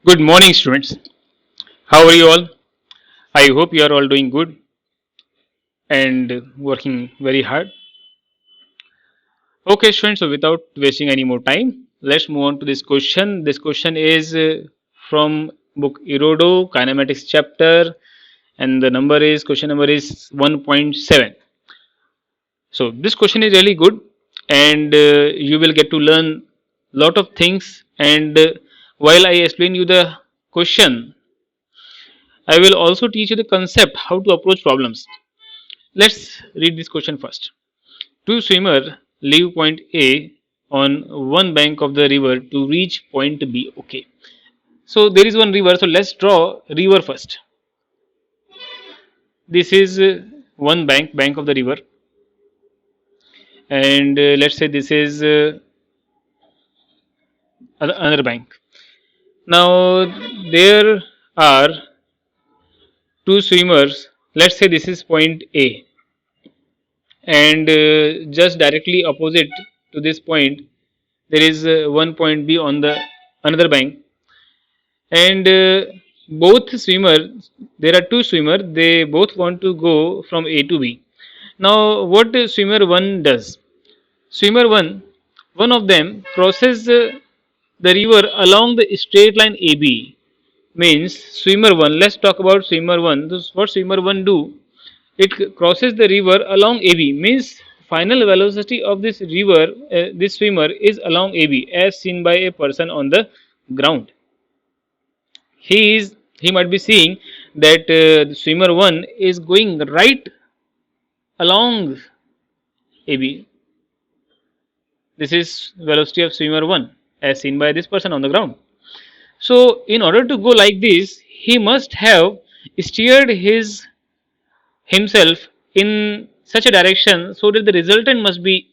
Good morning, students. How are you all? I hope you are all doing good and working very hard. Okay, students, so without wasting any more time, let's move on to this question. This question is from book Erodo, Kinematics chapter, and the number is question number is 1.7. So, this question is really good, and you will get to learn lot of things. And while I explain you the question, I will also teach you the concept how to approach problems. Let's read this question first. Two swimmers leave point A on one bank of the river to reach point B. Okay. So there is one river. So let's draw river first. This is one bank of the river, and let's say this is another bank. Now there are two swimmers. Let's say this is point A, and just directly opposite to this point there is one point B on the another bank, and both swimmer there are two swimmer, they both want to go from A to B. Now what swimmer 1 does, swimmer 1, one of them crosses the river along the straight line AB. Means swimmer 1, let's talk about swimmer 1. This what swimmer 1 do, it crosses the river along AB. Means final velocity of this river, this swimmer is along AB as seen by a person on the ground. He might be seeing that the swimmer 1 is going right along AB. This is velocity of swimmer 1 as seen by this person on the ground. So in order to go like this, he must have steered himself in such a direction so that the resultant must be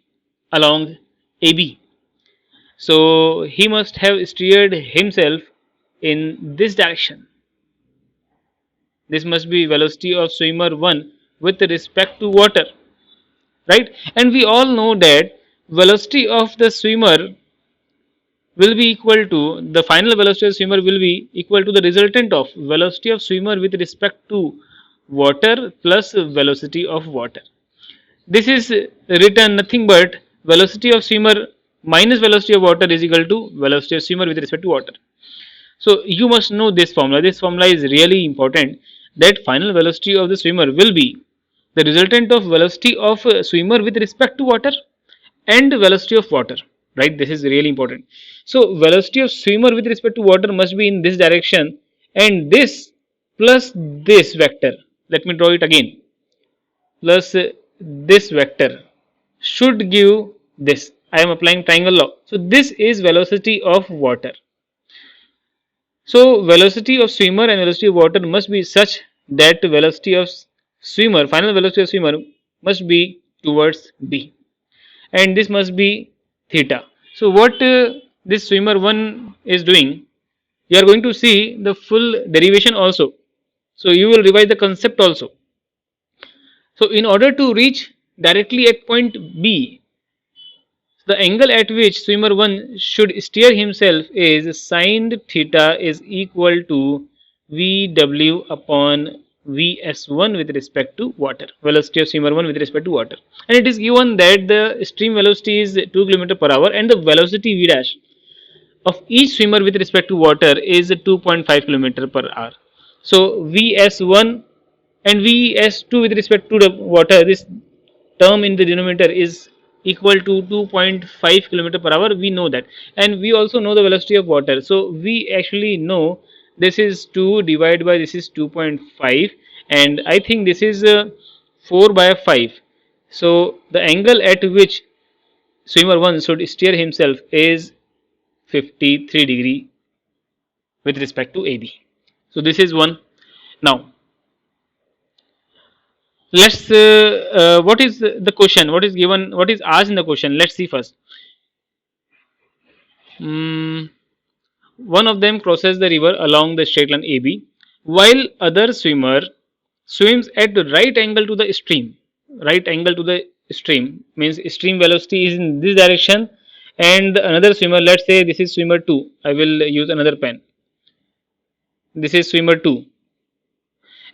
along AB. So he must have steered himself in this direction. This must be velocity of swimmer 1 with respect to water, right? And we all know that velocity of the swimmer will be equal to, the final velocity of swimmer will be equal to the resultant of velocity of swimmer with respect to water plus velocity of water. This is written nothing but velocity of swimmer minus velocity of water is equal to velocity of swimmer with respect to water. So you must know this formula. This formula is really important, that final velocity of the swimmer will be the resultant of velocity of swimmer with respect to water and velocity of water, right? This is really important. So velocity of swimmer with respect to water must be in this direction, and this plus this vector, let me draw it again, plus this vector should give this. I am applying triangle law. So this is velocity of water. So velocity of swimmer and velocity of water must be such that velocity of swimmer, final velocity of swimmer must be towards B, and this must be theta. So what this swimmer 1 is doing, you are going to see the full derivation also. So you will revise the concept also. So in order to reach directly at point B, the angle at which swimmer 1 should steer himself is sin theta is equal to Vw upon Vs1 with respect to water, velocity of swimmer 1 with respect to water. And it is given that the stream velocity is 2 km per hour and the velocity V dash of each swimmer with respect to water is 2.5 km per hour. So Vs1 and Vs2 with respect to the water, this term in the denominator is equal to 2.5 km per hour. We know that, and we also know the velocity of water. So we actually know this is 2 divided by this is 2.5, and I think this is 4 by 5. So the angle at which swimmer 1 should steer himself is 53 degree with respect to AB. So this is one. Now let's what is the question, what is given, what is asked in the question, let's see first. One of them crosses the river along the straight line AB, while other swimmer swims at the right angle to the stream. Right angle to the stream means stream velocity is in this direction, and another swimmer, let's say this is swimmer 2, I will use another pen. This is swimmer 2,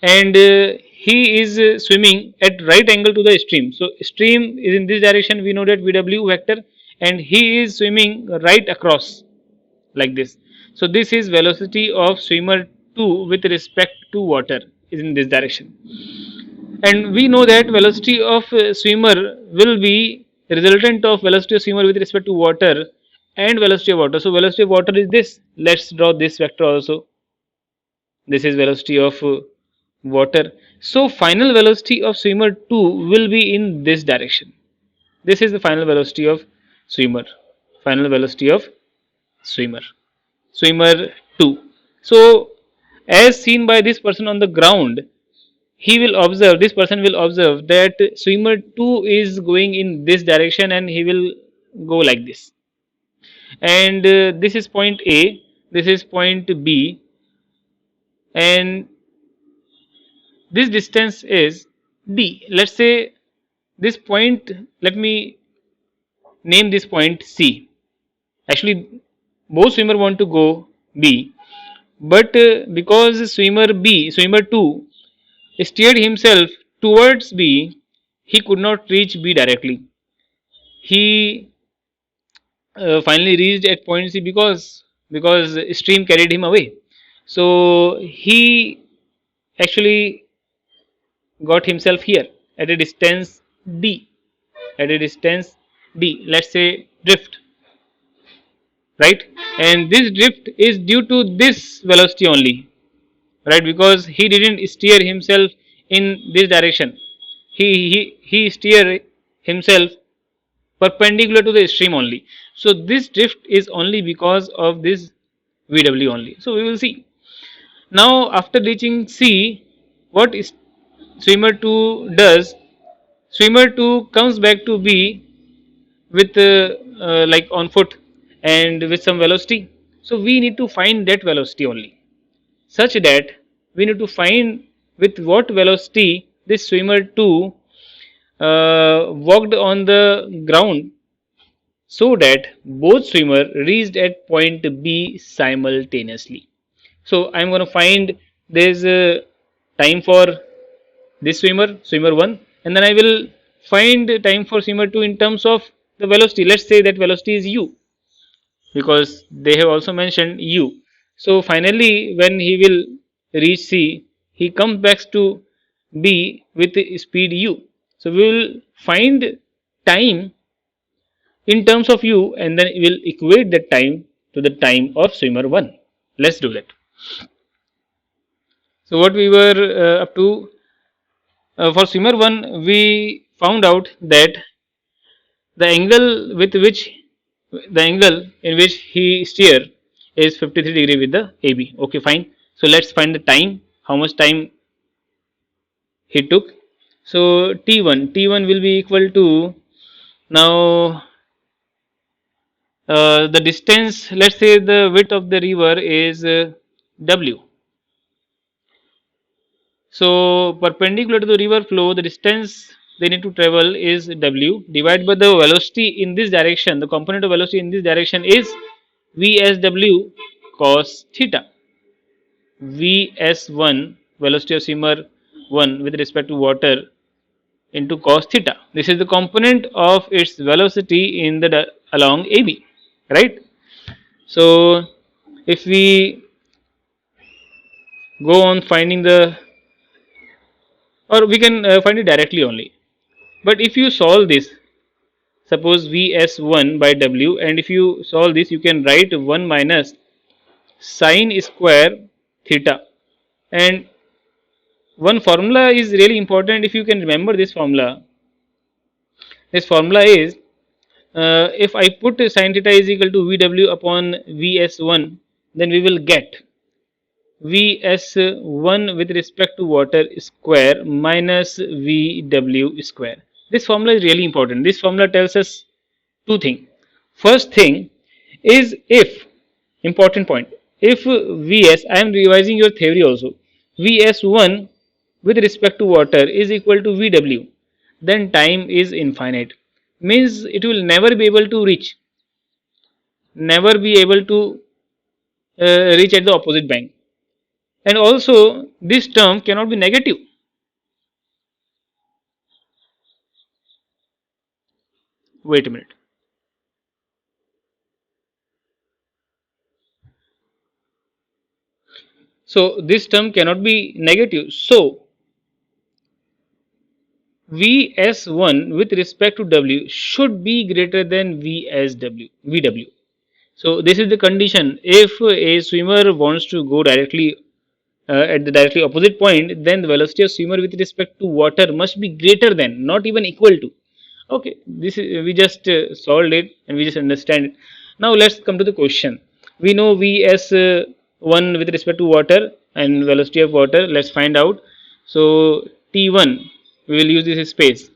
and he is swimming at right angle to the stream. So stream is in this direction, we know that VW vector, and he is swimming right across like this. So this is velocity of swimmer 2 with respect to water is in this direction, and we know that velocity of swimmer will be resultant of velocity of swimmer with respect to water and velocity of water. So velocity of water is this. Let's draw this vector also. This is velocity of water. So final velocity of swimmer 2 will be in this direction. This is the final velocity of swimmer. Final velocity of swimmer. Swimmer 2. So as seen by this person on the ground, he will observe, this person will observe that swimmer 2 is going in this direction and he will go like this. And this is point A, this is point B, and this distance is D. Let's say this point, let me name this point C. Actually, both swimmer want to go B, but because swimmer 2 steered himself towards B, he could not reach B directly. He finally reached at point C because stream carried him away. So he actually got himself here at a distance D, at a distance D. Let's say drift, right? And this drift is due to this velocity only, right? Because he didn't steer himself in this direction. He steered himself perpendicular to the stream only. So this drift is only because of this VW only. So we will see. Now after reaching C, what is swimmer 2 does? Swimmer 2 comes back to B with like on foot and with some velocity. So we need to find that velocity only, such that we need to find with what velocity this swimmer 2 walked on the ground, so that both swimmer reached at point B simultaneously. So I am going to find this time for this swimmer 1, and then I will find time for swimmer 2 in terms of the velocity. Let's say that velocity is u, because they have also mentioned u. So finally when he will reach C, he comes back to B with speed u. So we will find time in terms of u, and then we will equate that time to the time of swimmer 1. Let's do that. So what we were up to for swimmer 1, we found out that the angle with which the angle in which he steer is 53 degree with the AB. Okay, fine. So let's find the time, how much time he took. So T1 will be equal to, now the distance, let's say the width of the river is W. So perpendicular to the river flow, the distance they need to travel is W divided by the velocity in this direction. The component of velocity in this direction is VSW cos theta. Vs1, velocity of swimmer 1 with respect to water, into cos theta. This is the component of its velocity in the along AB, right? So if we go on finding the, or we can find it directly only. But if you solve this, suppose Vs1 by W, and if you solve this, you can write 1 minus sine square theta. And one formula is really important. If you can remember this formula is if I put sine theta is equal to Vw upon Vs1, then we will get Vs1 with respect to water square minus Vw square. This formula is really important. This formula tells us two things. First thing is, if, important point, if Vs, I am revising your theory also, Vs1 with respect to water is equal to Vw, then time is infinite. Means it will never be able to reach at the opposite bank. and also this term cannot be negative. Wait a minute. So this term cannot be negative. So Vs1 with respect to W should be greater than Vw. So this is the condition. If a swimmer wants to go directly at the directly opposite point, then the velocity of swimmer with respect to water must be greater than, not even equal to. Okay, this is we just solved it and we just understand it. Now let's come to the question. We know Vs1 with respect to water and velocity of water. Let's find out. So T1, we will use this space.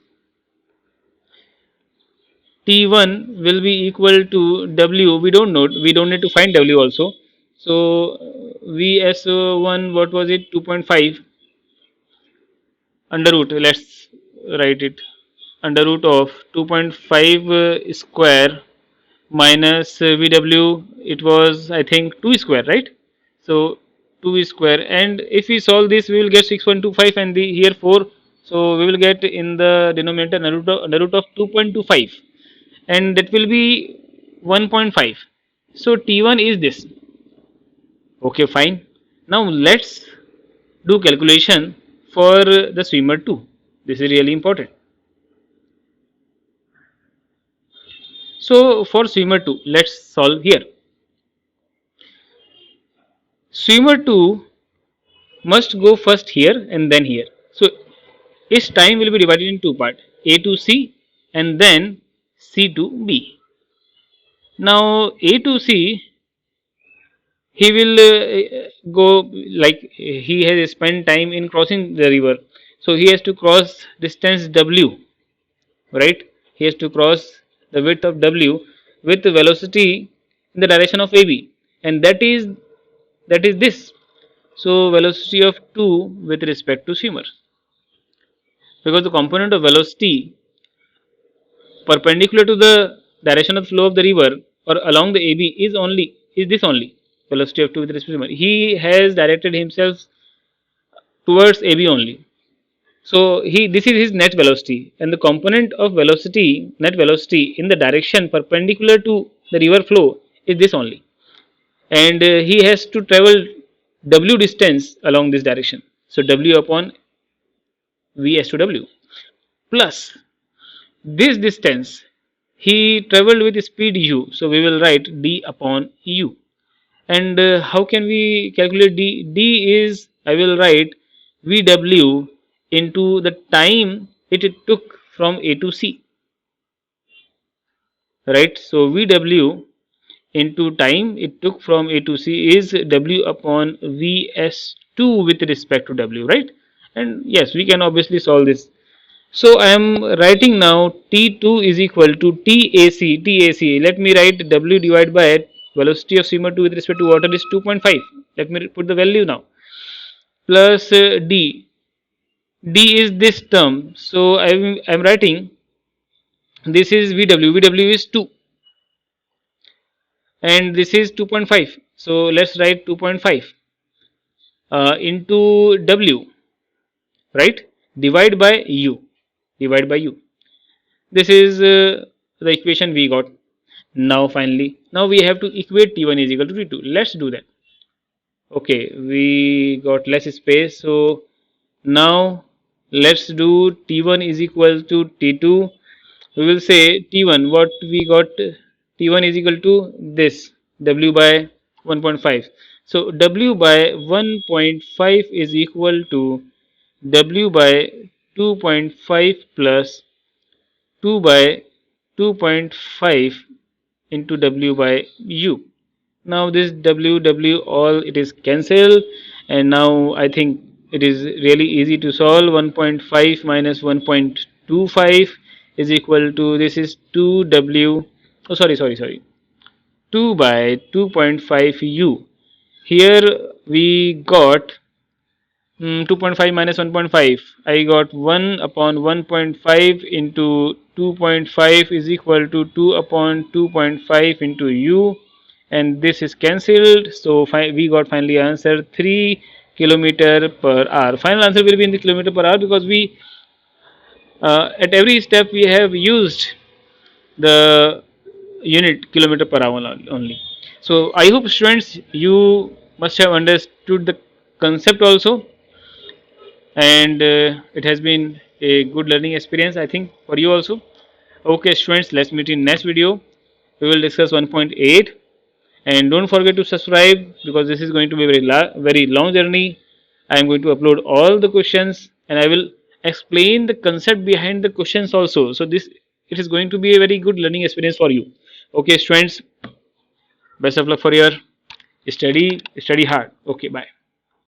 T1 will be equal to W. We don't know. We don't need to find W also. So Vs1, what was it? 2.5 under root. Let's write it. Under root of 2.5 square minus Vw, it was I think 2 square, right? So 2 square, and if we solve this we will get 6.25 and the here 4, so we will get in the denominator under root of 2.25 and that will be 1.5. So T1 is this. Okay, fine. Now let's do calculation for the swimmer 2. This is really important. So for swimmer 2, let's solve here. Swimmer 2 must go first here and then here. So its time will be divided in two parts, A to C and then C to B. Now A to C, he will go like he has spent time in crossing the river. So he has to cross distance W, right? He has to cross the width of W with the velocity in the direction of AB, and that is this. So velocity of 2 with respect to swimmer, because the component of velocity perpendicular to the direction of flow of the river or along the AB is this only, velocity of 2 with respect to swimmer. He has directed himself towards AB only. So this is his net velocity, and the component of velocity, net velocity in the direction perpendicular to the river flow is this only, and he has to travel W distance along this direction. So W upon Vs to W plus this distance he traveled with speed u, so we will write d upon u. And how can we calculate d? D is, I will write Vw into the time it took from A to C, right? So Vw into time it took from A to C is W upon Vs2 with respect to W, right? And yes, we can obviously solve this. So I am writing now T2 is equal to TAC. Let me write W divided by velocity of swimmer 2 with respect to water is 2.5. Let me put the value now. Plus D. D is this term. So I am writing this is VW. VW is 2 and this is 2.5. So let's write 2.5 into W, right? Divide by U. Divide by U. This is the equation we got. Now finally, now we have to equate T1 is equal to T2. Let's do that. Okay, we got less space, so now let's do T1 is equal to T2. We will say T1, what we got, T1 is equal to this W by 1.5. So W by 1.5 is equal to W by 2.5 plus 2 by 2.5 into W by U. Now this W all it is cancelled, and now I think it is really easy to solve. 1.5 minus 1.25 is equal to, this is 2W, oh sorry, 2 by 2.5 U. Here we got 2.5 minus 1.5, I got 1 upon 1.5 into 2.5 is equal to 2 upon 2.5 into U, and this is cancelled. So we got finally answer 3 kilometer per hour. Final answer will be in the kilometer per hour because we at every step we have used the unit kilometer per hour only. So I hope students you must have understood the concept also, and it has been a good learning experience I think for you also. Okay students, let's meet in next video. We will discuss 1.8, and don't forget to subscribe because this is going to be a very long journey. I am going to upload all the questions and I will explain the concept behind the questions also. So this, it is going to be a very good learning experience for you. Okay students, best of luck for your study hard. Okay, bye.